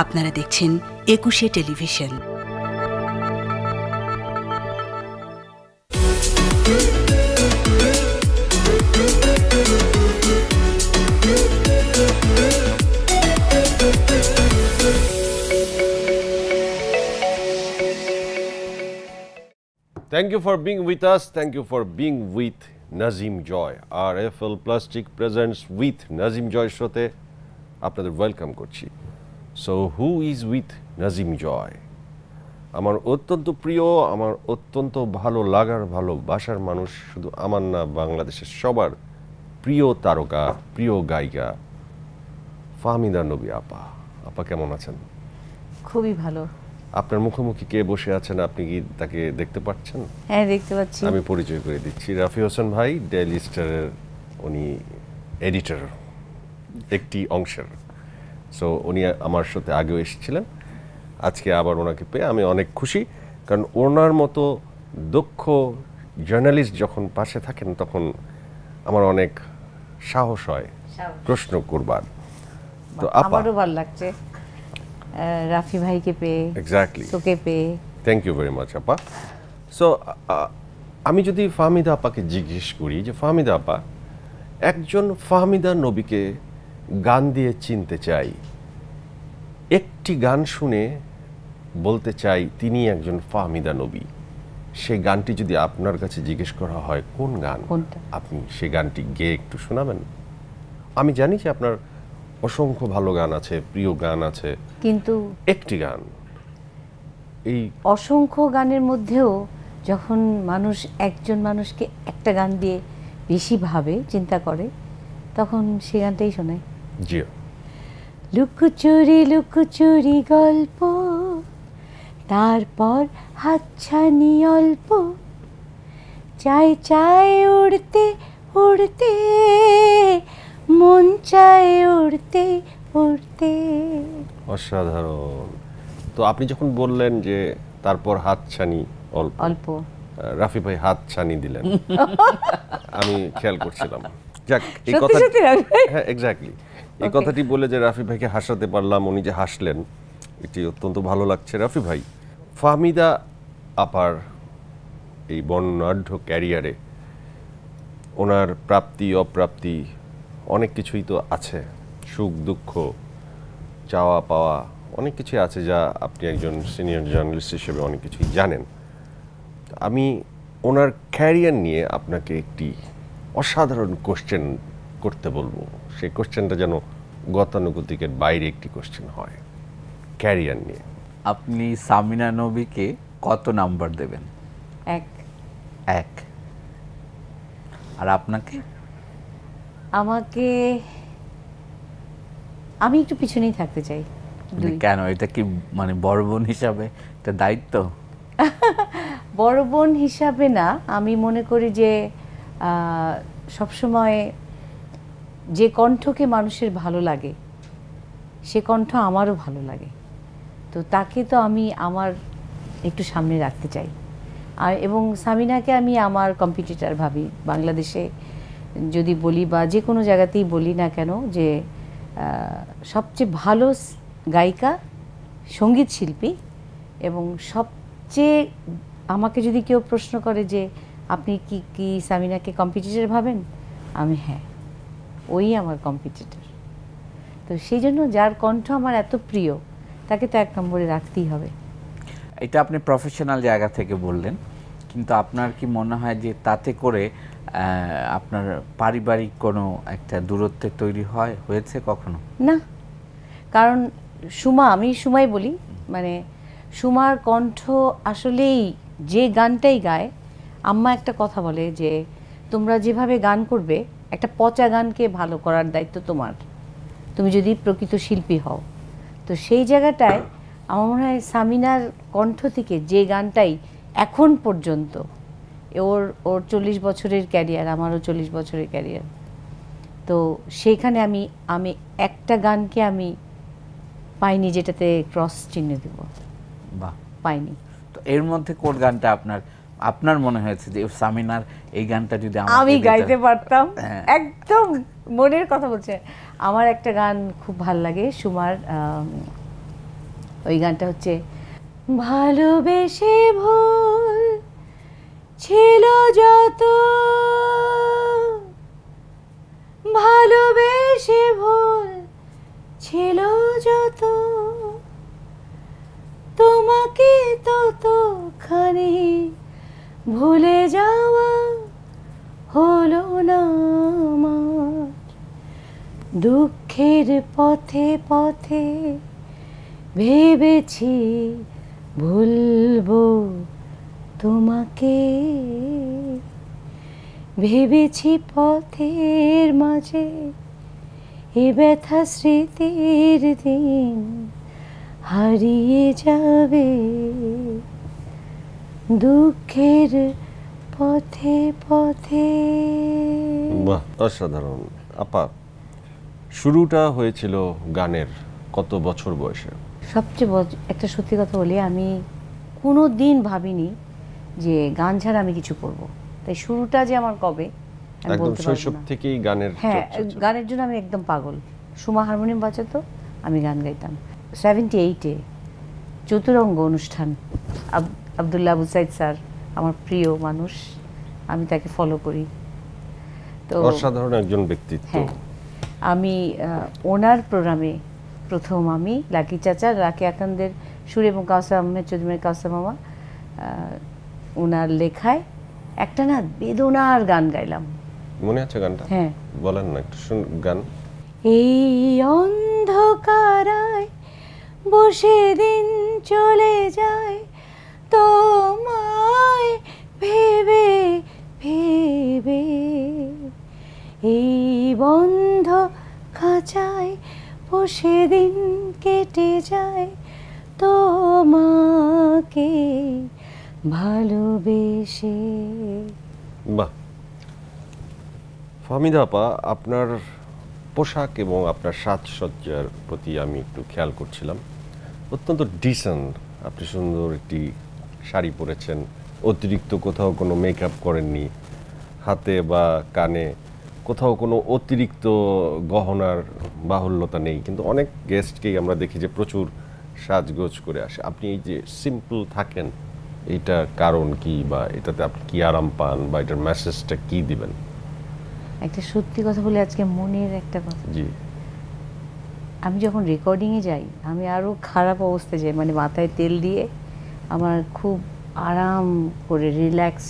আপনারা দেখছেন একুশে television. Thank you for being with us. Thank you for being with Nazim Joy. RFL Plastic presents with Nazim Joy শোতে আপনাদের welcome করছি। So who is with Nazim Joy? আমার অত্যন্ত প্রিয়, আমার অত্যন্ত ভালো লাগার ভালোবাসার মানুষ, শুধু আমার না, বাংলাদেশের সবার প্রিয় তারকা, প্রিয় গায়িকা ফাহমিদা নবী আপা। আপা কেমন আছেন? খুবই ভালো। আপনার মুখোমুখি কে বসে আছেন, আপনি কি তাকে দেখতে পাচ্ছেন? হ্যাঁ, দেখতে পাচ্ছি। আমি পরিচয় করে দিচ্ছি, রাফি হোসেন ভাই, ডেইলি স্টারের উনি এডিটর একটি অংশের। সো উনি আমার সাথে আগেও এসেছিলেন, আজকে আবার ওনাকে পেয়ে আমি অনেক খুশি, কারণ ওনার মতো দক্ষ জার্নালিস্ট যখন পাশে থাকেন তখন আমার অনেক সাহস হয় প্রশ্ন করবার। তো আমারও ভালো লাগছে রাফি ভাইকে পেয়ে, এক্স্যাক্টলি তোকে পেয়ে। থ্যাংক ইউ ভেরি মাচ আপা। সো আমি যদি ফাহমিদা আপাকে জিজ্ঞেস করি যে ফাহমিদা আপা, একজন ফাহমিদা নবীকে গান দিয়ে চিনতে চাই, একটি গান শুনে বলতে চাই তিনি একজন ফাহমিদা নবী, সেই গানটি যদি আপনার কাছে জিজ্ঞেস করা হয় কোন গান, আপনি সেই গানটি গেয়ে একটু শোনাবেন? আমি জানি যে আপনার অসংখ্য ভালো গান আছে, প্রিয় গান আছে, কিন্তু একটি গান, এই অসংখ্য গানের মধ্যেও যখন মানুষ একজন মানুষকে একটা গান দিয়ে বেশি ভাবে, চিন্তা করে, তখন সে গানটাই শোনায়। জি। লুকোচুরি লুকোচুরি গল্প, তারপর হাতছানি অল্প, চাই চাই উড়তে উড়তে, মন চায় উড়তে উড়তে। অসাধারণ। তো আপনি যখন বললেন যে তারপর হাতছানি অল্প অল্প, রাফি ভাই হাতছানি দিলেন, আমি খেয়াল করছিলাম। যাক, এই কথা, হ্যাঁ এক্স্যাক্টলি, এই কথাটি বলে যে রাফি ভাইকে হাসাতে পারলাম, উনি যে হাসলেন, এটি অত্যন্ত ভালো লাগছে। রাফি ভাই, ফাহমিদা আপার এই বর্ণাঢ্য ক্যারিয়ারে ওনার প্রাপ্তি অপ্রাপ্তি অনেক কিছুই তো আছে, সুখ দুঃখ, চাওয়া পাওয়া, অনেক কিছুই আছে যা আপনি একজন সিনিয়র জার্নালিস্ট হিসেবে অনেক কিছুই জানেন। আমি ওনার ক্যারিয়ার নিয়ে আপনাকে একটি অসাধারণ কোশ্চেন করতে বলবো, সেই কোশ্চেনটা যেন গতানুগতিকের বাইরে একটি কোশ্চেন হয় ক্যারিয়ার নিয়ে। আপনি সামিনা নবীকে কত নাম্বার দেবেন? এক। আর আপনাকে? আমাকে, আমি একটু পিছনেই থাকতে চাই। কেন? এটা কি মানে বড় বোন হিসাবে এটা দায়িত্ব? বড় বোন হিসাবে না, আমি মনে করি যে সবসময় যে কণ্ঠকে মানুষের ভালো লাগে সে কণ্ঠ আমারও ভালো লাগে, তো তাকে তো আমি আমার একটু সামনে রাখতে চাই। আর এবং সামিনাকে আমি আমার কম্পিটিটর ভাবি, বাংলাদেশে যদি বলি বা যে কোনো জায়গাতেই বলি না কেন, যে সবচেয়ে ভালো গায়িকা, সঙ্গীত শিল্পী, এবং সবচেয়ে, আমাকে যদি কেউ প্রশ্ন করে যে আপনি কি সামিনাকে কম্পিটিটর ভাবেন, আমি হ্যাঁ, ওই আমার কম্পিটিটর। তো সেই জন্য যার কণ্ঠ আমার এত প্রিয় তাকে তো এক নম্বরে রাখতেই হবে। এটা আপনি প্রফেশনাল জায়গা থেকে বললেন, কিন্তু আপনার কি মনে হয় যে তাতে করে আপনার পারিবারিক কোনো একটা দূরত্বের তৈরি হয়েছে কখনো? না, কারণ আমি সুমাই বলি, মানে সুমার কণ্ঠ আসলেই, যে গানটাই গায়, আম্মা একটা কথা বলে যে তোমরা যেভাবে গান করবে, একটা পচা গানকে ভালো করার দায়িত্ব তোমার, তুমি যদি প্রকৃত শিল্পী হও। তো সেই জায়গাটায় আমার মনে হয় সামিনার কণ্ঠ থেকে যে গানটাই এখন পর্যন্ত, ওর 40 বছরের ক্যারিয়ার, আমারও 40 বছরের ক্যারিয়ার, তো সেইখানে আমি একটা গানকে আমি পাইনি যেটাতে ক্রস চিহ্ন দেব, বাহ, পাইনি। তো এর মধ্যে কোন গানটা আপনার মনে হয়েছে যে সামিনার এই গানটা যদি আমি গাইতে পারতাম? একদম মনের কথা বলছে। আমার একটা গান খুব ভাল লাগে সুমার, ওই গানটা হচ্ছে ভালোবেসে ভুল ছিল যত, ভালোবেসে ভুল ছিল যত, তোমাকে ততখানি ভুলে যাওয়া হলো না আমার। দুঃখের পথে পথে ভেবেছি ভুলবো তোমাকে, ভেবেছি পথের মাঝে এ ব্যথা স্মৃতির দিন হারিয়ে যাবে, দুঃখের পথে পথে। বাহ, অসাধারণ। আপা, শুরুটা হয়েছিল গানের কত বছর বয়সে? সবচেয়ে একটা সত্যি কথা বলি, আমি কোনো দিন ভাবিনি যে গান ছাড়া আমি কিছু করব। তাই শুরুটা যে আমার কবে আমি একদম বলতে পারবো শৈশব না। থেকেই গানের হ্যাঁ, চর্চা ছিল। গানের জন্য আমি একদম পাগল। সুমা হারমোনিয়াম বাজাতো, আমি গান গাইতাম। 78-এ চতুরঙ্গ অনুষ্ঠান, আব্দুল্লাহ আবু সাইদ স্যার আমার প্রিয় মানুষ, আমি তাকে ফলো করি। তো অসাধারণ একজন ব্যক্তিত্ব। হ্যাঁ, আমি ওনার প্রোগ্রামে প্রথম আমি লাকি চাচা, লাকি আকান্দের সুর এবং কাউসার আহমেদ চৌধুরী কাউসার মামা ওনার লেখায় একটা না বেদনার গান গাইলাম। মনে আছে গানটা? হ্যাঁ, বলেন না একটু গান। এই অন্ধকারায় বসে দিন চলে যায় তোমায় ভেবে ভেবে, এই বন্ধ খাঁচায় বসে দিন কেটে যায় তোমাকে ভালোবেসে। বাহ। ফাহমিদা আপা, আপনার পোশাক এবং আপনার সাজসজ্জার প্রতি আমি একটু খেয়াল করছিলাম। অত্যন্ত ডিসেন্ট, আপনি সুন্দর একটি শাড়ি পরেছেন, অতিরিক্ত কোথাও কোনো মেকআপ করেননি, হাতে বা কানে কোথাও কোনো অতিরিক্ত গহনার বাহুল্যতা নেই। কিন্তু অনেক গেস্টকেই আমরা দেখি যে প্রচুর সাজগোজ করে আসে। আপনি এই যে সিম্পল থাকেন, এইটার কারণ কি, বা এটাতে আপনি কি আরাম পান, বা এটার মেসেজটা কি দিবেন? একটা সত্যি কথা বলে আজকে মনের একটা কথা, জি, আমি যখন রেকর্ডিংয়ে যাই আমি আরও খারাপ অবস্থায় যাই, মানে মাথায় তেল দিয়ে আমার খুব আরাম করে রিল্যাক্স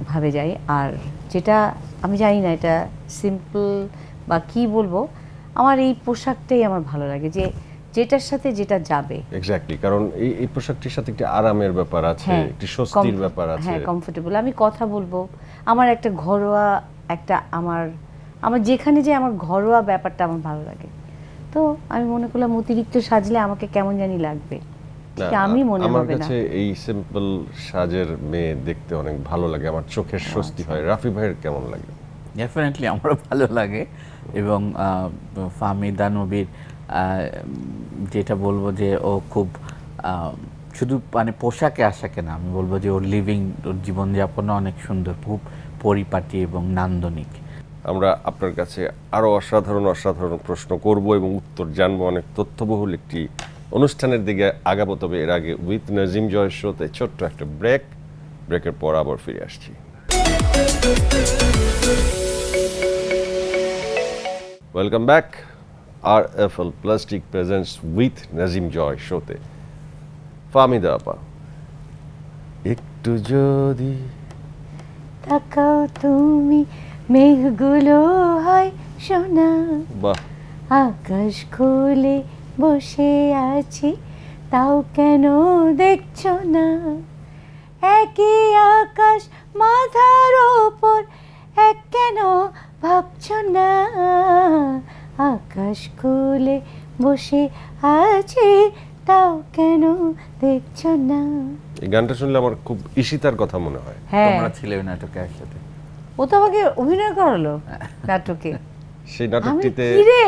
ভাবে যাই। আর যেটা আমি জানি না এটা সিম্পল বা কি বলবো, আমার এই পোশাকটাই আমার ভালো লাগে, যে যেটার সাথে যেটা যাবে। এক্স্যাক্টলি, কারণ এই পোশাকটির সাথে একটি আরামের ব্যাপার আছে, হ্যাঁ, একটি স্বস্তির ব্যাপার আছে। হ্যাঁ, কমফোর্টেবল। আমি কথা বলবো, আমার একটা ঘরোয়া একটা আমার যেখানে যে আমার ঘরোয়া ব্যাপারটা আমার ভালো লাগে। তো আমি মনে করলাম অতিরিক্ত সাজলে আমাকে কেমন জানি লাগবে, ঠিক আমি মনে আমার হবে না। কাছে এই সিম্পল সাজের মেয়ে দেখতে অনেক ভালো লাগে, আমার চোখের স্বস্তি হয়। রাফি ভাইয়ের কেমন লাগে? ডেফিনেটলি আমারও ভালো লাগে। এবং ফাহমিদা নবীর যেটা বলবো যে ও খুব শুধু মানে পোশাকে আশাকে না, আমি বলবো যে ওর লিভিং, ওর জীবনযাপনও অনেক সুন্দর, খুব পরিপাটি এবং নান্দনিক। আমরা আপনার কাছে আরও অসাধারণ অসাধারণ প্রশ্ন করব এবং উত্তর জানবো। অনেক তথ্যবহুল একটি অনুষ্ঠানের দিকে আগাবো, তবে এর আগে উইথ নাজিম জয় শোতে ছোট্ট একটা ব্রেকের পর আবার ফিরে আসছি। Welcome back. RFL plastic presents with Nazim Joy শোতে। ফাহমিদা আপা, একটু যদি তাকাও তুমি, মেঘগুলো হয় সোনা, বাহ, আকাশ খুলে বসে আছি, তাও কেন দেখছো না, একই আকাশ মাথার ওপর, এক কেন ভাবছো না, আকাশ খুলে বসে আছি, তাও কেন দেখছো না। এই গানটা শুনলে আমার খুব ঈশিতার কথা মনে হয়। হ্যাঁ, তোমরা ছিলে ওই নাটকে একসাথে। ও তো আমাকে অভিনয় করালো নাটকে। সেই নাটকটিতে আমি কি রে,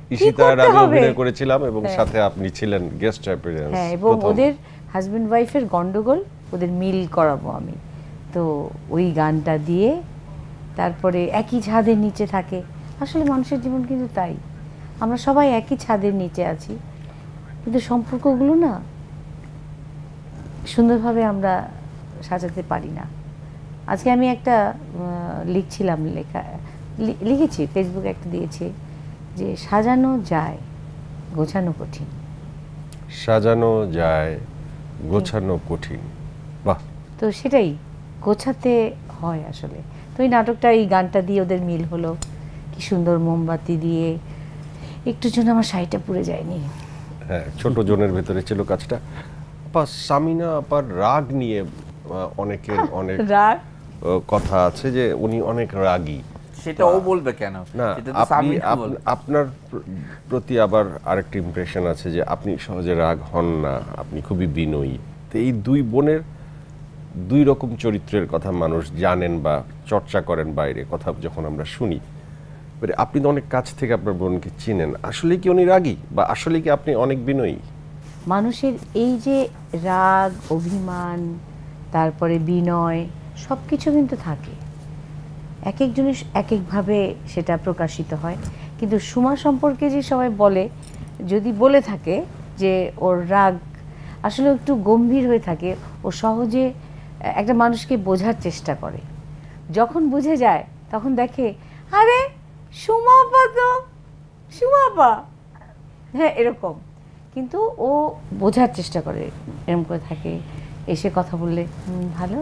কি ঈশিতা আর করতে আমি হবে? অভিনয় করেছিলাম এবং সাথে আপনি ছিলেন গেস্ট অ্যাপিয়ারেন্স। হ্যাঁ, এবং ওদের হাজবেন্ড ওয়াইফের গন্ডগোল, ওদের মিল করাবো আমি। তো ওই গানটা দিয়ে তারপরে একই ছাদের নিচে থাকে। আসলে মানুষের জীবন কিন্তু তাই, আমরা সবাই একই ছাদের নিচে আছি, কিন্তু সম্পর্কগুলো না সুন্দরভাবে আমরা সাজাতে পারি না। আজকে আমি একটা লিখছিলাম, লিখেছি ফেসবুকে একটা দিয়েছি যে সাজানো যায় গোছানো কঠিন। সাজানো যায় গোছানো কঠিন, বাহ। তো সেটাই গোছাতে হয় আসলে। তো এই নাটকটা, এই গানটা দিয়ে ওদের মিল হলো, কি সুন্দর মোমবাতি দিয়ে, একটু জন্য আমার শাড়িটা পুড়ে যায়নি। হ্যাঁ, ছোট জনের ভেতরে ছিল কাজটা। আপা, সামিনা আপার রাগ নিয়ে অনেকের অনেক রাগ কথা আছে যে উনি অনেক রাগী। সেটা ও বলবে কেন? না, সেটা তো সামিনা বলবে। আপনার প্রতি আবার আরেকটা ইমপ্রেশন আছে যে আপনি সহজে রাগ হন না, আপনি খুবই বিনয়ী। তো এই দুই বোনের দুই রকম চরিত্রের কথা মানুষ জানেন বা চর্চা করেন বাইরে, কথা যখন আমরা শুনি। আপনি তো অনেক কাছ থেকে আপনার বোনকে চিনেন, আসলে কি উনি রাগী বা আসলে কি আপনি অনেক বিনয়ী? মানুষের এই যে রাগ, অভিমান, তারপরে বিনয়, সব কিছু কিন্তু থাকে, এক একজনের এক একভাবে সেটা প্রকাশিত হয়। কিন্তু সুমা সম্পর্কে যে সবাই বলে, যদি বলে থাকে যে ওর রাগ আসলে একটু গম্ভীর হয়ে থাকে, ও সহজে একটা মানুষকে বোঝার চেষ্টা করে, যখন বুঝে যায় তখন দেখে আরে সুমাপা তো সুমাপা, হ্যাঁ এরকম। কিন্তু ও বোঝার চেষ্টা করে, এরকম করে থাকে, এসে কথা বললে ভালো,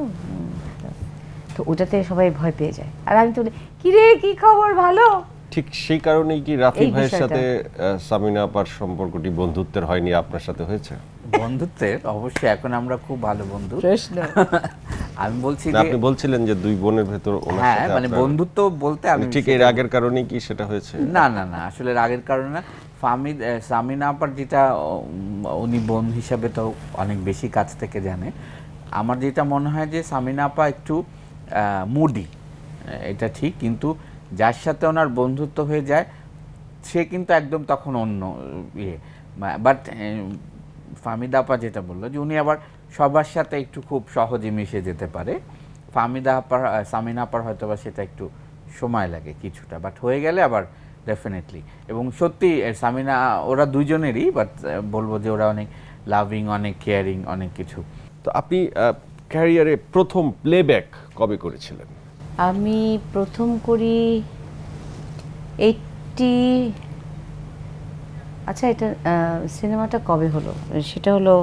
তো ওটাতে সবাই ভয় পেয়ে যায়। আর আমি তো বলি কিরে কি খবর, ভালো। ঠিক সেই কারণেই কি রাফি ভাইয়ের সাথে সামিনা আপার সম্পর্কটি বন্ধুত্বের হয়নি, আপনার সাথে হয়েছে? বন্ধুত্বের অবশ্যই, এখন আমরা খুব ভালো বন্ধু। আমি বলছি যে আপনি বলছিলেন যে দুই বোনের ভেতর ওনার হ্যাঁ, সাথে মানে বন্ধুত্ব বলতে আমি ঠিক এই রাগের কারণেই কি সেটা হয়েছে? না না না, আসলে রাগের কারণে না। সামিনা আপার যেটা, উনি বোন হিসাবে তো অনেক বেশি কাছ থেকে জানে। আমার যেটা মনে হয় যে সামিনা আপা একটু মুডি, এটা ঠিক, কিন্তু যার সাথে ওনার বন্ধুত্ব হয়ে যায় সে কিন্তু একদম তখন অন্য ইয়ে। বাট ফাহমিদা আপা যেটা বললো যে উনি আবার সবার সাথে একটু খুব সহজে মিশে যেতে পারে। সামিনা আপার হয়তো বা সেটা একটু সময় লাগে কিছুটা, বাট হয়ে গেলে আবার ডেফিনেটলি। এবং সত্যি সামিনা, ওরা দুইজনেরই, বাট বলবো যে ওরা অনেক লাভিং, অনেক কেয়ারিং, অনেক কিছু। তো আপনি ক্যারিয়ারে প্রথম প্লেব্যাক কবে করেছিলেন? আমি প্রথম করি 80, আচ্ছা এটা সিনেমাটা কবে হলো, সেটা হলো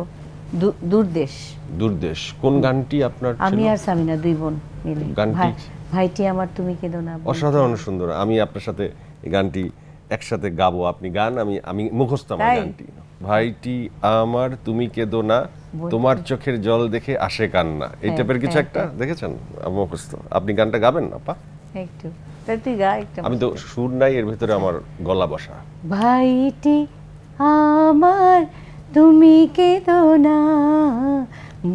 দূরদেশ। দূরদেশ কোন গানটি আপনার? আমি আর সামিনা দুই বোন মিলে গানটি ভাইটি আমার তুমি কেঁদো না। অসাধারণ সুন্দর। আমি আপনার সাথে এই গানটি একসাথে গাবো। আপনি গান, আমি মুখস্থ আমার গানটি। ভাইটি আমার তুমি কেঁদো না, তোমার চোখের জল দেখে আসে কান্না, এই টাইপের কিছু একটা দেখেছেন মুখস্থ। আপনি গানটা গাবেন আপা? একটু তুই গা একটু। আমি তো সুর নাই এর ভিতরে, আমার গলা বসা। ভাইটি আমার তুমি কেঁদো না,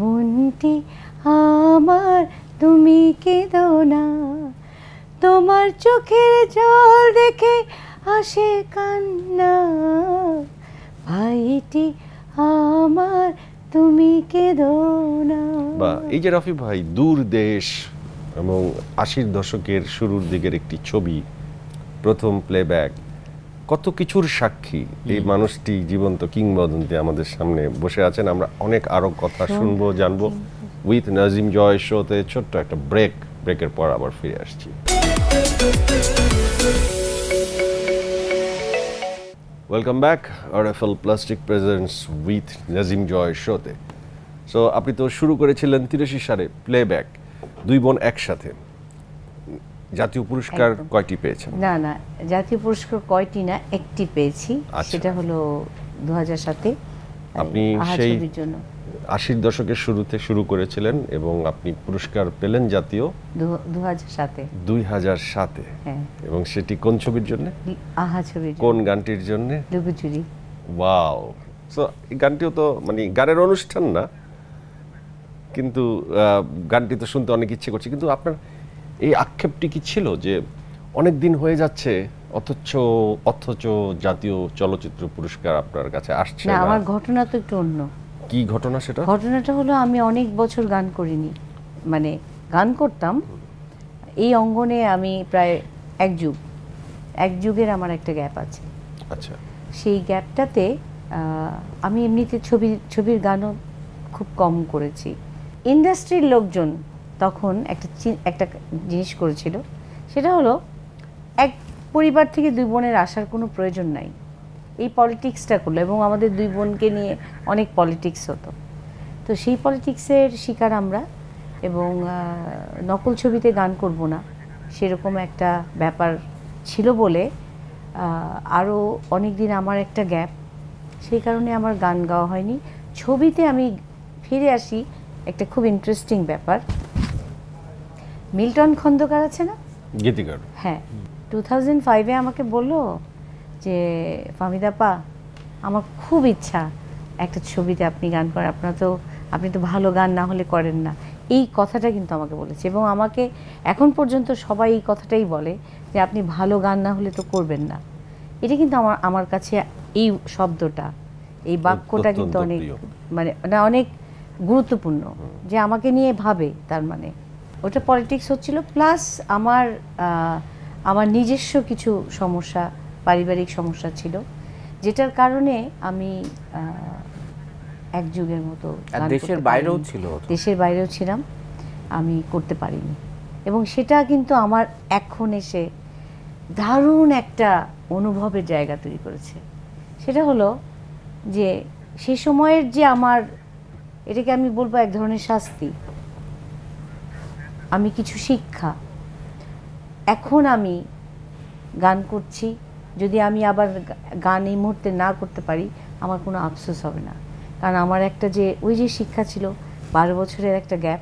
মনটি আমার তুমি কেঁদো না, তোমার চোখের জল দেখে আসে কান্না, ভাইটি আমার তুমি কেঁদো না। বা এই যে রফি ভাই, দূরদেশ এবং 80-র দশকের শুরুর দিকের একটি ছবি, প্রথম প্লেব্যাক, কত কিছুর সাক্ষী। এই মানুষটি জীবন্ত কিংবদন্তি আমাদের সামনে বসে আছেন। আমরা অনেক আরো কথা শুনবো, জানবো উইথ নাজিম জয় শোতে। ছোট্ট একটা ব্রেকের পর আবার ফিরে আসছি। Welcome back, RFL plastic presents with Nazim Joy শোতে। সো আপনি তো শুরু করেছিলেন 83 সালে প্লেব্যাক, দুই বোন একসাথে। জাতীয় পুরস্কার কয়টি পেয়েছেন? না না, জাতীয় পুরস্কার কয়টি না, একটি পেয়েছি। সেটা হলো 2007-এ। আপনি সেই 80-র দশকের শুরুতে শুরু করেছিলেন এবং আপনি পুরস্কার পেলেন জাতীয় 2007-এ। 2007-এ, হ্যাঁ। এবং সেটি কোন ছবির জন্য? আহা ছবির। কোন গানটির জন্য? লুকোচুরি। ওয়াও। সো এই গানটিও তো মানে গানের অনুষ্ঠান না, কিন্তু গানটি তো শুনতে অনেক ইচ্ছে করছে। কিন্তু আপনার এই আক্ষেপটি কি ছিল যে অনেক দিন হয়ে যাচ্ছে অথচ জাতীয় চলচ্চিত্র পুরস্কার আপনার কাছে আসছে না? আমার ঘটনা তো একটু অন্য। কি ঘটনা সেটা? ঘটনাটা হলো আমি অনেক বছর গান করিনি, মানে গান করতাম এই অঙ্গনে আমি প্রায় এক যুগের আমার একটা গ্যাপ আছে। আচ্ছা। সেই গ্যাপটাতে আমি এমনিতে ছবির গানও খুব কম করেছি। ইন্ডাস্ট্রির লোকজন তখন একটা জিনিস করেছিল, সেটা হলো এক পরিবার থেকে দুই বোনের আসার কোনো প্রয়োজন নাই, এই পলিটিক্সটা করলো। এবং আমাদের দুই বোনকে নিয়ে অনেক পলিটিক্স হতো, তো সেই পলিটিক্সের শিকার আমরা। এবং নকল ছবিতে গান করব না সেরকম একটা ব্যাপার ছিল বলে আরও অনেক দিন আমার একটা গ্যাপ, সেই কারণে আমার গান গাওয়া হয়নি। ছবিতে আমি ফিরে আসি, একটা খুব ইন্টারেস্টিং ব্যাপার। মিল্টন খন্দকার আছে না, গীতিকার, হ্যাঁ, 2005-এ আমাকে বলল যে ফাহমিদা আপা, আমার খুব ইচ্ছা একটা ছবিতে আপনি গান করেন, আপনি তো ভালো গান না হলে করেন না। এই কথাটা কিন্তু আমাকে বলেছে, এবং আমাকে এখন পর্যন্ত সবাই এই কথাটাই বলে যে আপনি ভালো গান না হলে তো করবেন না। এটা কিন্তু আমার কাছে এই শব্দটা, এই বাক্যটা কিন্তু অনেক অনেক গুরুত্বপূর্ণ, যে আমাকে নিয়ে ভাবে। তার মানে ওটা পলিটিক্স হচ্ছিল, প্লাস আমার নিজস্ব কিছু সমস্যা, পারিবারিক সমস্যা ছিল, যেটার কারণে আমি এক যুগের মতো দেশের বাইরেও ছিলাম, আমি করতে পারিনি। এবং সেটা কিন্তু আমার এখন এসে দারুণ একটা অনুভবের জায়গা তৈরি করেছে। সেটা হলো যে সে সময়ের যে আমার, এটাকে আমি বলবো এক ধরনের শাস্তি, আমি কিছু শিক্ষা। এখন আমি গান করছি, যদি আমি আবার গান এই মুহূর্তে না করতে পারি আমার কোনো আফসোস হবে না, কারণ আমার একটা যে ওই যে শিক্ষা ছিল 12 বছরের একটা গ্যাপ,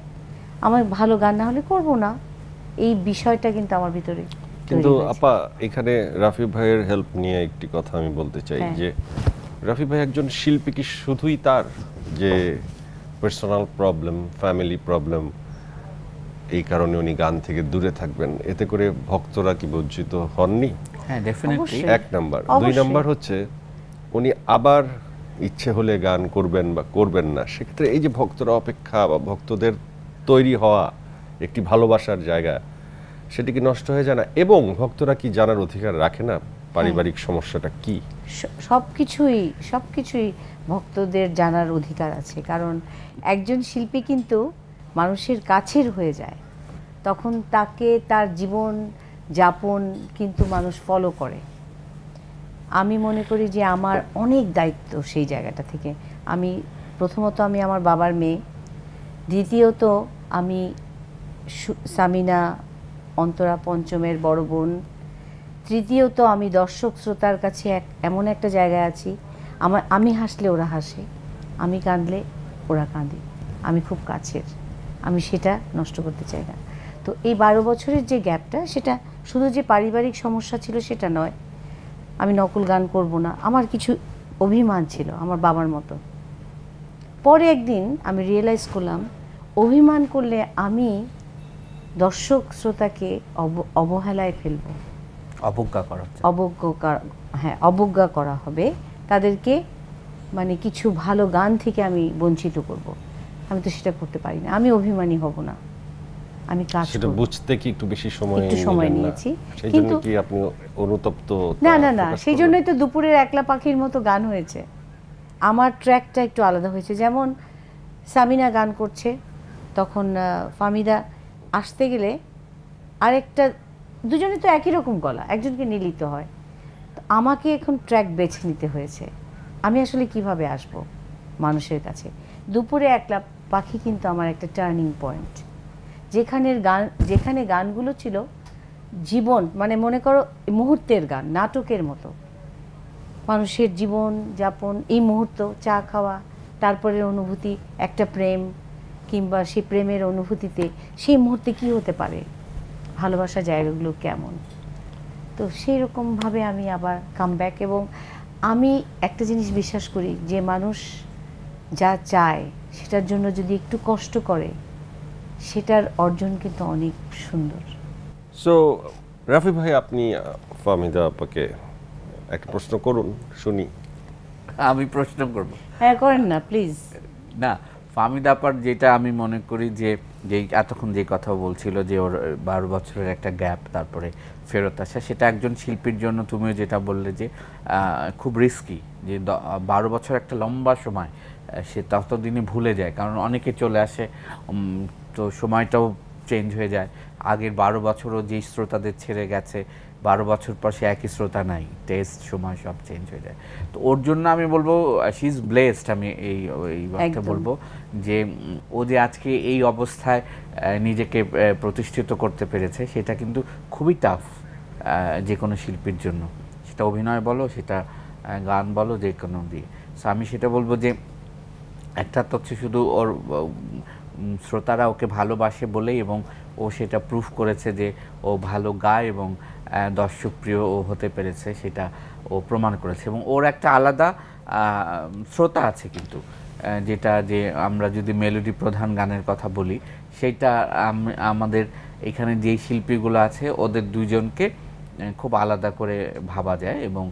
আমার ভালো গান না হলে করব না, এই বিষয়টা কিন্তু আমার ভিতরে। কিন্তু আপা এখানে রাফি ভাইয়ের হেল্প নিয়ে একটি কথা আমি বলতে চাই, যে রাফি ভাই একজন শিল্পী কি শুধুই তার যে পার্সোনাল প্রবলেম, ফ্যামিলি প্রবলেম, এই কারণে উনি গান থেকে দূরে থাকবেন, এতে করে ভক্তরা কি বঞ্চিত হননি? হ্যাঁ, ডেফিনেটলি। এক নাম্বার। দুই নাম্বার হচ্ছে উনি আবার ইচ্ছে হলে গান করবেন বা করবেন না, সেক্ষেত্রে এই যে ভক্তরা অপেক্ষা বা ভক্তদের তৈরি হওয়া একটি ভালোবাসার জায়গা, সেটি কি নষ্ট হয়ে যায় না? এবং ভক্তরা কি জানার অধিকার রাখে না পারিবারিক সমস্যাটা কি? সবকিছুই ভক্তদের জানার অধিকার আছে, কারণ একজন শিল্পী কিন্তু মানুষের কাছের হয়ে যায়, তখন তাকে তার জীবন যাপন কিন্তু মানুষ ফলো করে। আমি মনে করি যে আমার অনেক দায়িত্ব সেই জায়গাটা থেকে। আমি প্রথমত আমি আমার বাবার মেয়ে, দ্বিতীয়ত আমি সামিনা অন্তরা পঞ্চমের বড় বোন, তৃতীয়ত আমি দর্শক শ্রোতার কাছে এমন একটা জায়গায় আছি, আমি হাসলে ওরা হাসে, আমি কাঁদলে ওরা কাঁদে, আমি খুব কাছের, আমি সেটা নষ্ট করতে চাই না। তো এই 12 বছরের যে গ্যাপটা, সেটা শুধু যে পারিবারিক সমস্যা ছিল সেটা নয়, আমি নকল গান করব না, আমার কিছু অভিমান ছিল আমার বাবার মতো। পরে একদিন আমি রিয়েলাইজ করলাম, অভিমান করলে আমি দর্শক শ্রোতাকে অবহেলায় ফেলব, অবজ্ঞা করা হবে, তাদেরকে মানে কিছু ভালো গান থেকে আমি বঞ্চিত করব। আমি তো সেটা করতে পারি না, আমি অভিমানী হব না, আমি কাজ সেটা বুঝতে কি একটু বেশি সময় নিয়েছি। কিন্তু কি আপনি অনুতপ্ত? না, সেই জন্যই তো দুপুরের একলা পাখির মতো গান হয়েছে। আমার ট্র্যাকটা একটু আলাদা হয়েছে। যেমন সামিনা গান করছে, তখন ফাহমিদা আসতে গেলে আরেকটা, দুজনে তো একই রকম গলা, একজনকে নিলিত হয়, তো আমাকে এখন ট্র্যাক বেছে নিতে হয়েছে। আমি আসলে কিভাবে আসব মানুষের কাছে? দুপুরে একলা পাখি কিন্তু আমার একটা টার্নিং পয়েন্ট, যেখানে গানগুলো ছিল জীবন, মানে মনে করো মুহূর্তের গান, নাটকের মতো, মানুষের জীবন যাপন, এই মুহূর্ত, চা খাওয়া, তারপরের অনুভূতি, একটা প্রেম, কিংবা সেই প্রেমের অনুভূতিতে সেই মুহূর্তে কি হতে পারে, ভালোবাসা জায়গাগুলো কেমন। তো সেই রকমভাবে আমি আবার কামব্যাক। এবং আমি একটা জিনিস বিশ্বাস করি, যে মানুষ যা চায় সেটার জন্য যদি একটু কষ্ট করে, সেটার অর্জন কিন্তু অনেক সুন্দর। সো রাফি ভাই, আপনি ফাহমিদা আপাকে একটা প্রশ্ন করুন, শুনি। আমি প্রশ্ন করব? হ্যাঁ, করেন না প্লিজ। না, ফাহমিদা আপার যেটা আমি মনে করি যে যেই এতক্ষণ যে কথা বলছিল যে ওর 12 বছরের একটা গ্যাপ তারপরে ফেরত আসা, সেটা একজন শিল্পীর জন্য তুমিও যেটা বললে যে খুব রিস্কি, যে 12 বছর একটা লম্বা সময়, সে ততদিনে ভুলে যায়, কারণ অনেকে চলে আসে, তো সময়টাও চেঞ্জ হয়ে যায়। আগের 12 বছরও যেই শ্রোতাদের ছেড়ে গেছে, 12 বছর পর সে একই শ্রোতা নাই, টেস্ট সময় সব চেঞ্জ হয়ে যায়। তো ওর জন্য আমি বলবো শি ইজ ব্লেসড, আমি এই কথা বলবো যে ও যে আজকে এই অবস্থায় নিজেকে প্রতিষ্ঠিত করতে পেরেছে, সেটা কিন্তু খুবই টাফ যে কোনো শিল্পীর জন্য, সেটা অভিনয় বলো, সেটা গান বলো, যে কোনো দিয়ে। সো আমি সেটা বলবো যে একটা তো হচ্ছে শুধু ওর শ্রোতারা ওকে ভালোবাসে বলেই, এবং ও সেটা প্রুফ করেছে যে ও ভালো গায় এবং দর্শকপ্রিয় ও হতে পেরেছে, সেটা ও প্রমাণ করেছে। এবং ওর একটা আলাদা শ্রোতা আছে কিন্তু, যেটা যে আমরা যদি মেলোডি প্রধান গানের কথা বলি, সেটা আমাদের এখানে যেই শিল্পীগুলো আছে ওদের দুইজনকে খুব আলাদা করে ভাবা যায়। এবং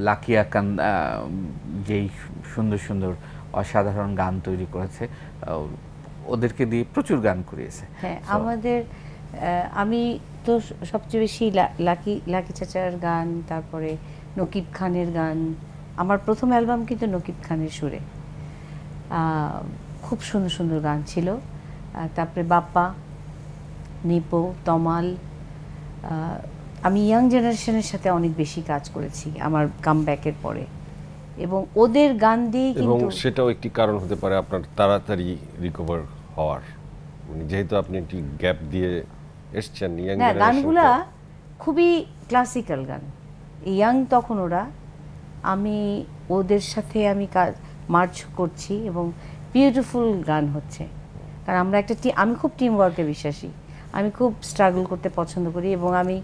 লাকি আকান যেই সুন্দর সুন্দর অসাধারণ গান তৈরি করেছে, ওদেরকে দিয়ে প্রচুর গান করিয়েছে। হ্যাঁ, আমাদের আমি তো সবচেয়ে বেশি লাকি চাচার গান, তারপরে নকিব খানের গান, আমার প্রথম অ্যালবাম কিন্তু নকিব খানের সুরে, খুব সুন্দর সুন্দর গান ছিল। তারপরে বাপ্পা, নিপো, তমাল, আমি ইয়াং জেনারেশনের সাথে অনেক বেশি কাজ করেছি আমার কামব্যাকের পরে, এবং ওদের গান দিয়ে এবং কিন্তু সেটাও একটি কারণ হতে পারে আপনার তাড়াতাড়ি রিকভার হওয়ার, মানে যেহেতু আপনি একটি গ্যাপ দিয়ে এসেছেন ইয়াং না, জেনারেশন। গানগুলা খুবই ক্লাসিক্যাল গান, ইয়াং তখন ওরা, আমি ওদের সাথে আমি মার্চ করছি এবং বিউটিফুল গান হচ্ছে। কারণ আমরা একটা আমি খুব টিম ওয়ার্কে বিশ্বাসী, আমি খুব স্ট্রাগল করতে পছন্দ করি, এবং আমি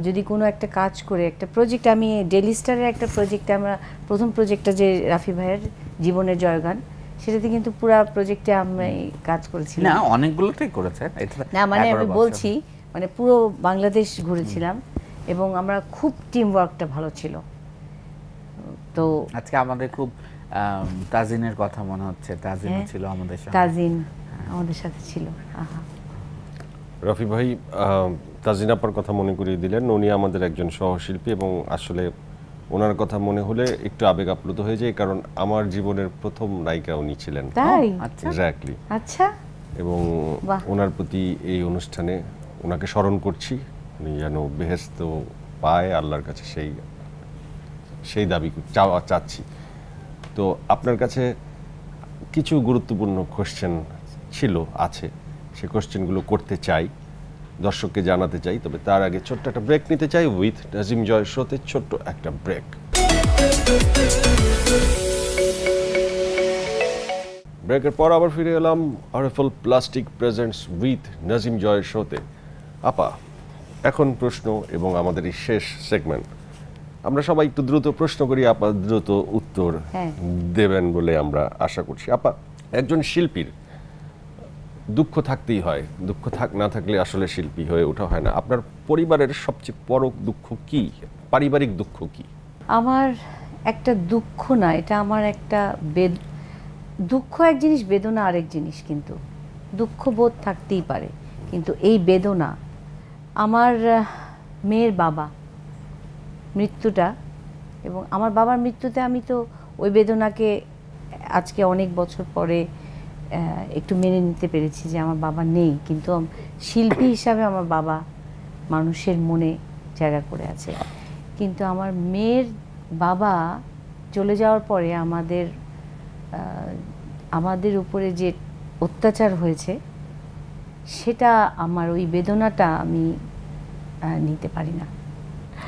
যদি কোনো একটা কাজ করে একটা প্রজেক্ট, আমি ডেইলি স্টারের একটা প্রজেক্টে, আমরা প্রথম প্রজেক্টটা যে রাফি ভাইয়ের জীবনের জয়গান, সেটাতে কিন্তু পুরো প্রজেক্টে আমি কাজ করেছি। না, অনেকগুলোতেই করেছেন। না মানে আমি বলছি, মানে পুরো বাংলাদেশ ঘুরেছিলাম, এবং আমরা খুব টিম ওয়ার্কটা ভালো ছিল। তো আজকে আমাদের খুব তাজিনের কথা মনে হচ্ছে, তাজিনও ছিল আমাদের সাথে, তাজিন আমাদের সাথে ছিল। আহা, রাফি ভাই তাজিন আপার কথা মনে করিয়ে দিলেন, উনি আমাদের একজন সহশিল্পী, এবং আসলে ওনার কথা মনে হলে একটু আবেগ আপ্লুত হয়ে যায়, কারণ আমার জীবনের প্রথম নায়িকা উনি ছিলেন। তাই? এক্স্যাক্টলি। আচ্ছা। এবং ওনার প্রতি এই অনুষ্ঠানে ওনাকে স্মরণ করছি, উনি যেন বেহেশত পায় আল্লাহর কাছে, সেই দাবি চাচ্ছি। তো আপনার কাছে কিছু গুরুত্বপূর্ণ কোশ্চেন আছে, সেই কোশ্চেনগুলো করতে চাই, দর্শককে জানাতে চাই। তবে তার আগে ছোট্ট একটা ব্রেক নিতে চাই উইথ নাজিম জয় শোতে, ছোট্ট একটা ব্রেক। ব্রেকের পর আবার ফিরে এলাম RFL plastic presents with Nazim Joy শোতে। আপা, এখন প্রশ্ন এবং আমাদের এই শেষ সেগমেন্ট, আমরা সবাই একটু দ্রুত প্রশ্ন করি, আপা দ্রুত উত্তর দেবেন বলে আমরা আশা করছি। আপা, একজন শিল্পীর দুঃখ থাকতেই হয়, দুঃখ না থাকলে আসলে শিল্পী হয়ে ওঠা হয় না। আপনার পরিবারের সবচেয়ে বড় দুঃখ কি, পারিবারিক দুঃখ কি? আমার একটা দুঃখ না, এটা আমার একটা দুঃখ এক জিনিস, বেদনা আরেক জিনিস। কিন্তু দুঃখ বোধ থাকতেই পারে, কিন্তু এই বেদনা, আমার মেয়ের বাবা মৃত্যুটা, এবং আমার বাবার মৃত্যুতে আমি তো ওই বেদনাকে আজকে অনেক বছর পরে একটু মেনে নিতে পেরেছি যে আমার বাবা নেই, কিন্তু শিল্পী হিসাবে আমার বাবা মানুষের মনে জায়গা করে আছে। কিন্তু আমার মেয়ের বাবা চলে যাওয়ার পরে আমাদের উপরে যে অত্যাচার হয়েছে, সেটা আমার ওই বেদনাটা আমি নিতে পারি না।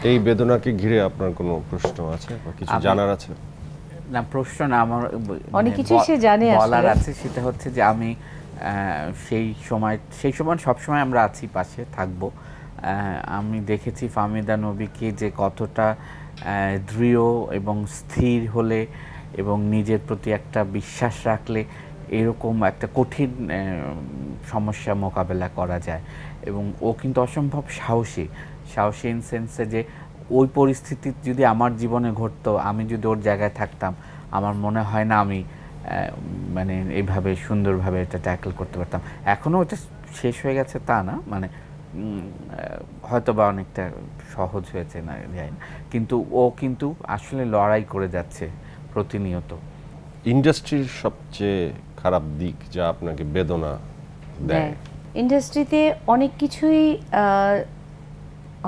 এই বেদনাকে ঘিরে আপনার কোনো প্রশ্ন আছে বা কিছু জানার আছে? না, প্রশ্ন না, আমার অনেক কিছু সে জানে বলার আছে। সেটা হচ্ছে যে আমি সেই সময় সবসময় আমরা আছি, পাশে থাকবো। আমি দেখেছি ফাহমিদা নবীকে যে কতটা দৃঢ় এবং স্থির হলে এবং নিজের প্রতি একটা বিশ্বাস রাখলে এরকম একটা কঠিন সমস্যা মোকাবেলা করা যায়। এবং ও কিন্তু অসম্ভব সাহসী ইন সেন্সে যে ওই পরিস্থিতি যদি আমার জীবনে ঘটতো, আমি যদি ওর জায়গায় থাকতাম, আমার মনে হয় না আমি মানে এইভাবে সুন্দরভাবে এটা ট্যাকল করতে পারতাম। এখনও এটা শেষ হয়ে গেছে তা না, মানে হয়তো বা অনেকটা সহজ হয়েছে না যায় না, কিন্তু ও কিন্তু আসলে লড়াই করে যাচ্ছে প্রতিনিয়ত। ইন্ডাস্ট্রির সবচেয়ে খারাপ দিক যা আপনাকে বেদনা দেয়? ইন্ডাস্ট্রিতে অনেক কিছুই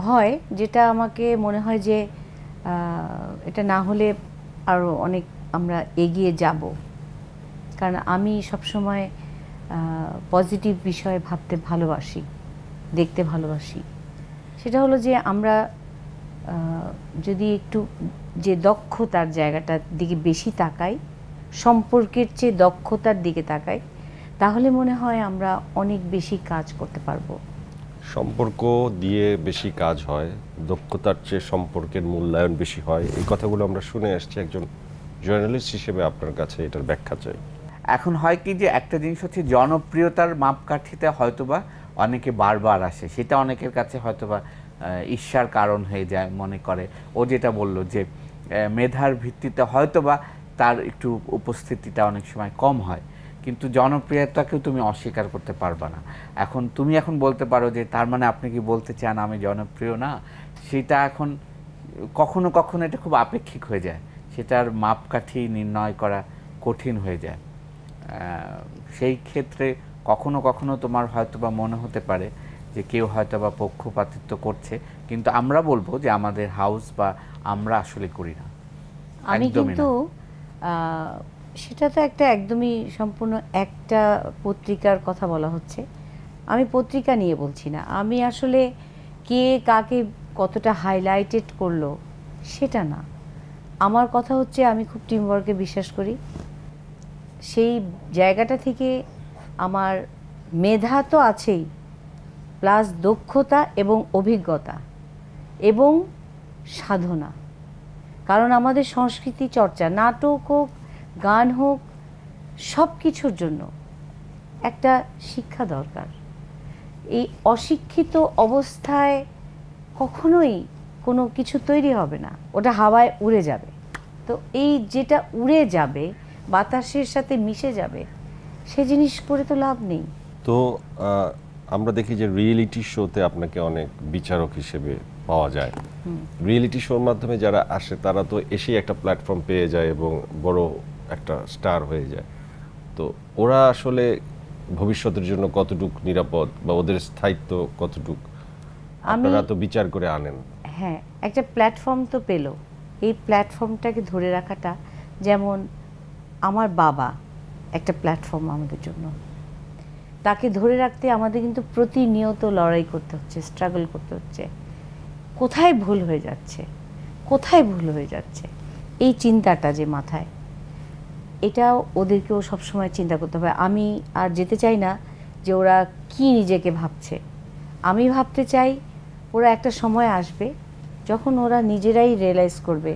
হয় যেটা আমাকে মনে হয় যে এটা না হলে আরও অনেক আমরা এগিয়ে যাব, কারণ আমি সবসময় পজিটিভ বিষয়ে ভাবতে ভালোবাসি, দেখতে ভালোবাসি। সেটা হলো যে আমরা যদি একটু যে দক্ষতার জায়গাটার দিকে বেশি তাকাই, সম্পর্কের চেয়ে দক্ষতার দিকে তাকাই, তাহলে মনে হয় আমরা অনেক বেশি কাজ করতে পারবো। সম্পর্ক দিয়ে বেশি কাজ হয়, দক্ষতার চেয়ে সম্পর্কের মূল্যায়ন বেশি হয়, এই কথাগুলো আমরা শুনে আসছি। একজন জার্নালিস্ট হিসেবে আপনার কাছে এটার ব্যাখ্যা চাই। এখন হয় কি যে একটা জিনিস হচ্ছে জনপ্রিয়তার মাপকাঠিতে হয়তোবা অনেকে বারবার আসে, সেটা অনেকের কাছে হয়তোবা ঈর্ষার কারণ হয়ে যায়, মনে করে ও যেটা বলল যে মেধার ভিত্তিতে হয়তোবা তার একটু উপস্থিতিটা অনেক সময় কম হয়, কিন্তু জনপ্রিয়তাকেও তুমি অস্বীকার করতে পারবা না। এখন তুমি এখন বলতে পারো যে তার মানে আপনি কি বলতে চান আমি জনপ্রিয় না? সেটা এখন কখনো কখনো এটা খুব আপেক্ষিক হয়ে যায়, সেটার মাপকাঠি নির্ণয় করা কঠিন হয়ে যায়। সেই ক্ষেত্রে কখনো কখনো তোমার হয়তোবা মনে হতে পারে যে কেউ হয়তোবা পক্ষপাতিত্ব করছে, কিন্তু আমরা বলবো যে আমাদের হাউস বা আমরা আসলে করি না। আমি কিন্তু সেটা তো একটা একদমই সম্পূর্ণ একটা পত্রিকার কথা বলা হচ্ছে, আমি পত্রিকা নিয়ে বলছি না। আমি আসলে কে কাকে কতটা হাইলাইটেড করলো সেটা না, আমার কথা হচ্ছে আমি খুব টিমওয়ার্কে বিশ্বাস করি। সেই জায়গাটা থেকে আমার মেধা তো আছেই, প্লাস দক্ষতা এবং অভিজ্ঞতা এবং সাধনা। কারণ আমাদের সংস্কৃতি চর্চা, নাটক হোক, গান হোক, সব কিছুর জন্য একটা শিক্ষা দরকার। এই অশিক্ষিত অবস্থায় কখনোই কোনো কিছু তৈরি হবে না, ওটা হাওয়ায় উড়ে যাবে। তো এই যেটা উড়ে যাবে, বাতাসের সাথে মিশে যাবে, সে জিনিস করে তো লাভ নেই। তো আমরা দেখি যে রিয়েলিটি শোতে আপনাকে অনেক বিচারক হিসেবে পাওয়া যায়। রিয়েলিটি শোর মাধ্যমে যারা আসে তারা তো এসেই একটা প্ল্যাটফর্ম পেয়ে যায় এবং বড় একটা স্টার হয়ে যায়। তো ওরা আসলে ভবিষ্যতের জন্য কতটুকু নিরাপদ বা ওদের স্থায়িত্ব কতটুকু আপনারা তো বিচার করে আনেন? হ্যাঁ, একটা প্ল্যাটফর্ম তো পেল, এই প্ল্যাটফর্মটাকে ধরে রাখাটা, যেমন আমার বাবা একটা প্ল্যাটফর্ম আমাদের জন্য, তাকে ধরে রাখতে আমাদের কিন্তু প্রতিনিয়ত লড়াই করতে হচ্ছে, স্ট্রাগল করতে হচ্ছে। কোথায় ভুল হয়ে যাচ্ছে, কোথায় ভুল হয়ে যাচ্ছে, এই চিন্তাটা যে মাথায়, এটাও ওদেরকেও সবসময় চিন্তা করতে হবে। আমি আর যেতে চাই না যে ওরা কি নিজেকে ভাবছে, আমি ভাবতে চাই ওরা একটা সময় আসবে যখন ওরা নিজেরাই রিয়েলাইজ করবে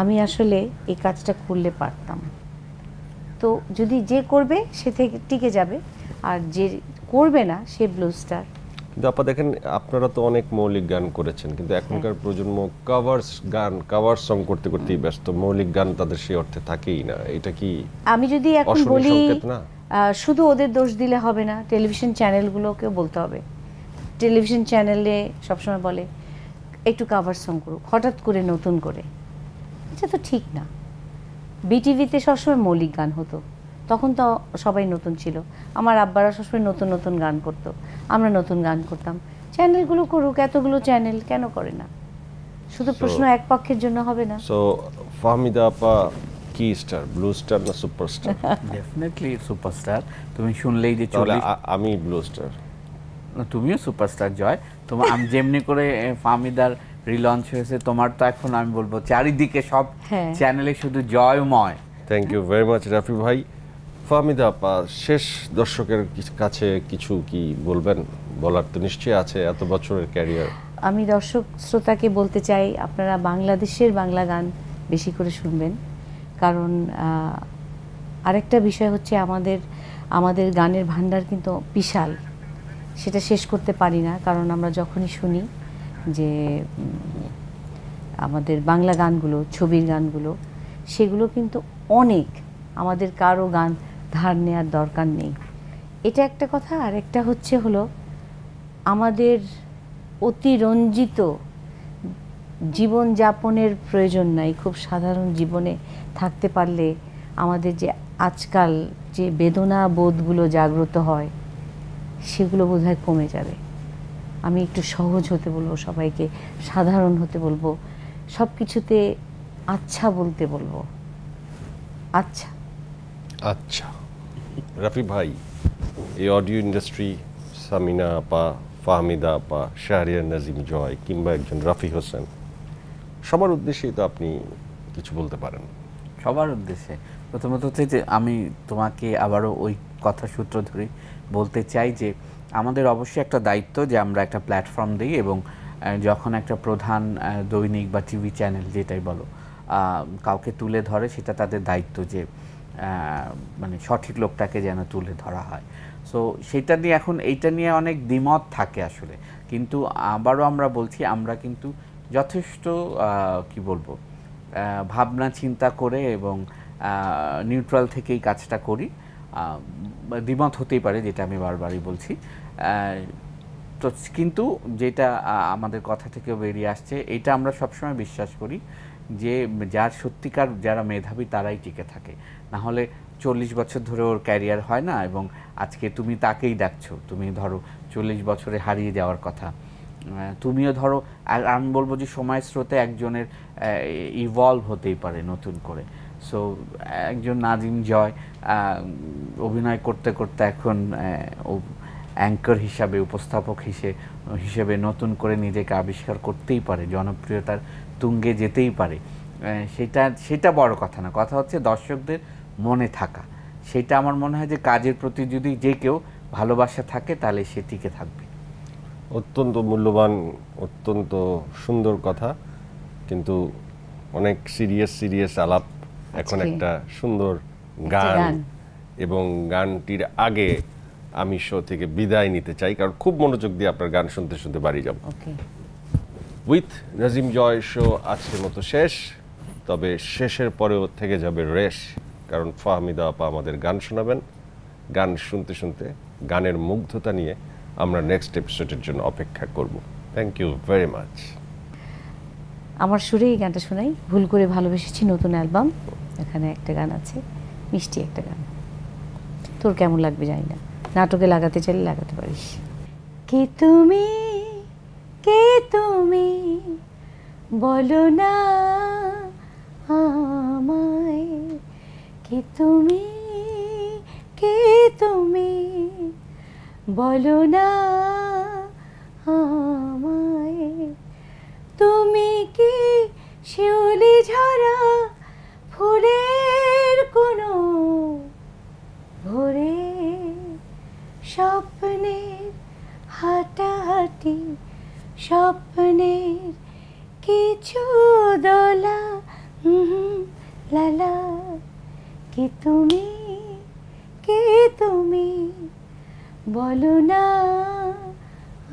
আমি আসলে এই কাজটা করলে পারতাম। তো যদি যে করবে সে থেকে টিকে যাবে, আর যে করবে না সে ব্লু স্টার। কিন্তু আপা দেখেন, আপনারা তো অনেক মৌলিক গান করেছেন, কিন্তু এখনকার প্রজন্ম কাভার সং করতে করতেই ব্যস্ত, মৌলিক গান তাদের সেই অর্থে থাকেই না। এটা কি আমি যদি এখন বলি না? শুধু ওদের দোষ দিলে হবে না, টেলিভিশন চ্যানেলগুলোকেও বলতে হবে। টেলিভিশন চ্যানেলে সবসময় বলে একটু কাভার সং করুক হঠাৎ করে নতুন করে, এটা তো ঠিক না। বিটিভিতে সবসময় মৌলিক গান হতো, তখন তো সবাই নতুন ছিল, আমার আব্বারা সবসময় নতুন নতুন গান করতো, আমরা নতুন গান করতাম। চ্যানেলগুলো করুক, এতগুলো চ্যানেল কেন করে না? শুধু প্রশ্ন এক পক্ষের জন্য হবে না। সো ফাহমিদা আপা কি স্টার, ব্লু স্টার না সুপারস্টার? Definitely superstar. তুমি শুনলেই যে চলে আমি ব্লু স্টার, তুমিও সুপারস্টার জয়। তোমার আমি যেমনি করে ফাহমিদার রিলঞ্চ হয়েছে, তোমার তো এখন আমি বলবো চারিদিকে সব চ্যানেলে শুধু জয়ময়। Thank you very much Rafi ভাই। ফাহমিদা আপা, শেষ দর্শকের কাছে কিছু কি বলবেন? বলার তো নিশ্চয়ই আছে, এত বছরের ক্যারিয়ার। আমি দর্শক শ্রোতাকে বলতে চাই, আপনারা বাংলাদেশের বাংলা গান বেশি করে শুনবেন, কারণ আরেকটা বিষয় হচ্ছে আমাদের গানের ভান্ডার কিন্তু বিশাল, সেটা শেষ করতে পারি না। কারণ আমরা যখনই শুনি যে আমাদের বাংলা গানগুলো, ছবির গানগুলো, সেগুলো কিন্তু অনেক আমাদের কারো গান ধার নেওয়ার দরকার নেই, এটা একটা কথা। আর একটা হলো আমাদের অতিরঞ্জিত জীবনযাপনের প্রয়োজন নাই, খুব সাধারণ জীবনে থাকতে পারলে আমাদের যে আজকাল যে বেদনা বোধগুলো জাগ্রত হয় সেগুলো বোধহয় কমে যাবে। আমি একটু সহজ হতে বলবো সবাইকে, সাধারণ হতে বলবো, সব কিছুতে আচ্ছা বলতে বলবো। আচ্ছা আচ্ছা রাফি ভাই, এই অডিও ইন্ডাস্ট্রি সামিনা আপা, ফাহমিদা আপা, শাহরিয়ার নাজিম জয় কিংবা একজন রাফি হোসেন, সবার উদ্দেশ্যেই তো আপনি কিছু বলতে পারেন। সবার উদ্দেশ্যে প্রথমত হচ্ছে যে আমি তোমাকে আবারও ওই কথা সূত্র ধরে বলতে চাই যে আমাদের অবশ্যই একটা দায়িত্ব যে আমরা একটা প্ল্যাটফর্ম দিই, এবং যখন একটা প্রধান দৈনিক বা টিভি চ্যানেল যেটাই বলো কাউকে তুলে ধরে, সেটা তাদের দায়িত্ব যে মানে সঠিক লোকটাকে যেন তুলে ধরা হয়। সো সেটা নিয়ে এখন এইটা নিয়ে অনেক দ্বিমত থাকে আসলে, কিন্তু আবারও আমরা বলছি আমরা কিন্তু যথেষ্ট কি বলবো ভাবনা চিন্তা করে এবং নিউট্রাল থেকেই কাজটা করি। দ্বিমত হতেই পারে, যেটা আমি বারবারই বলছি, তো কিন্তু যেটা আমাদের কথা থেকেও বেরিয়ে আসছে, এটা আমরা সবসময় বিশ্বাস করি যে যার সত্যিকার যারা মেধাবী তারাই টিকে থাকে, না হলে 40 বছর ধরে ওর ক্যারিয়ার হয় না। এবং আজকে তুমি তাকেই দেখছো, তুমি ধরো 40 বছরে হারিয়ে যাওয়ার কথা, তুমিও ধরো, আমি বলবো যে সময় স্রোতে একজনের ইভলভ হতেই পারে নতুন করে। সো একজন নাজিম জয় অভিনয় করতে করতে এখন অ্যাঙ্কর হিসাবে, উপস্থাপক হিসেবে নতুন করে নিজেকে আবিষ্কার করতেই পারে, জনপ্রিয়তার তুঙ্গে যেতেই পারে। সেটা বড় কথা না, কথা হচ্ছে দর্শকদের মনে থাকা। সেটা আমার মনে হয় যে কাজের প্রতি যদি যে কেউ ভালোবাসা থাকে তাহলে সে টিকে থাকবে। অত্যন্ত মূল্যবান, অত্যন্ত সুন্দর কথা, কিন্তু অনেক সিরিয়াস আলাপ। এখন একটা সুন্দর গান, এবং গানটির আগে আমি শো থেকে বিদায় নিতে চাই, কারণ খুব মনোযোগ দিয়ে আপনার গান শুনতে শুনতে বাড়ি যাব। উইথ নাজিম জয় শো আজকের মতো শেষ, তবে শেষের পরেও থেকে যাবে রেশ, কারণ ফাহমিদা আপা আমাদের গান শোনাবেন। গান শুনতে শুনতে, গানের মুগ্ধতা নিয়ে আমরা নেক্সট এপিসোডের জন্য অপেক্ষা করব। Thank you very much. আমার সুরে এই গানটা শোনাই, ভুল করে ভালোবেসেছি নতুন অ্যালবাম, এখানে একটা গান আছে, মিষ্টি একটা গান, তোর কেমন লাগবে জানি না, নাটকে লাগাতে চাইলে লাগাতে পারিস। কে তুমি বলো না আমায়, কে তুমি বলো না আমায়, তুমি কি শিউলি ঝরা ফুলের কোনো ভোরে, স্বপ্নের হাঁটাহাঁটি, স্বপ্নের কিছু দোলা, লালা, কে তুমি বলো না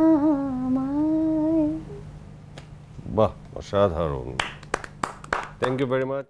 আমায়। বাহ, অসাধারণ। Thank you very much.